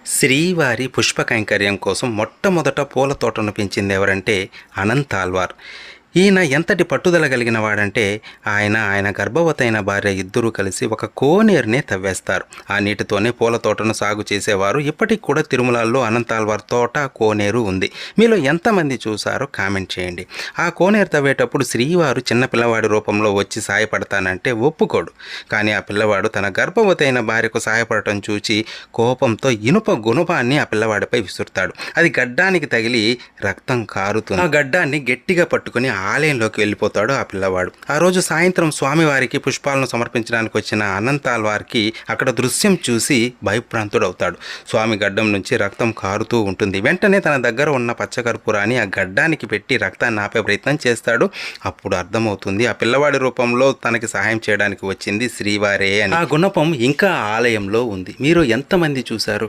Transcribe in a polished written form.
శ్రీవారి పుష్పకైంకర్యం కోసం మొట్టమొదట పూల తోటను పెంచింది ఎవరంటే అనంతాల్వార్. ఈయన ఎంతటి పట్టుదల కలిగిన వాడంటే ఆయన గర్భవతైన భార్య ఇద్దరూ కలిసి ఒక కోనేరునే తవ్వేస్తారు. ఆ నీటితోనే పూల తోటను సాగు చేసేవారు. ఇప్పటికి కూడా తిరుమలలో అనంతాల్వార్ తోట, కోనేరు ఉంది. మీలో ఎంతమంది చూసారో కామెంట్ చేయండి. ఆ కోనేరు తవ్వేటప్పుడు శ్రీవారు చిన్న పిల్లవాడి రూపంలో వచ్చి సాయపడతానంటే ఒప్పుకోడు. కానీ ఆ పిల్లవాడు తన గర్భవతైన భార్యకు సాయపడటం చూచి కోపంతో ఇనుప గుణపాన్ని ఆ పిల్లవాడిపై విసురుతాడు. అది గడ్డానికి తగిలి రక్తం కారుతుంది. ఆ గడ్డాన్ని గట్టిగా పట్టుకుని ఆలయంలోకి వెళ్ళిపోతాడు ఆ పిల్లవాడు. ఆ రోజు సాయంత్రం స్వామివారికి పుష్పాలను సమర్పించడానికి వచ్చిన అనంతాల్వార్కి అక్కడ దృశ్యం చూసి భయభ్రాంతుడవుతాడు. స్వామి గడ్డం నుంచి రక్తం కారుతూ ఉంటుంది. వెంటనే తన దగ్గర ఉన్న పచ్చకర్పూరాన్ని ఆ గడ్డానికి పెట్టి రక్తాన్ని ఆపే ప్రయత్నం చేస్తాడు. అప్పుడు అర్థమవుతుంది ఆ పిల్లవాడి రూపంలో తనకి సహాయం చేయడానికి వచ్చింది శ్రీవారే అని. ఆ గుణపం ఇంకా ఆలయంలో ఉంది. మీరు ఎంతమంది చూశారు?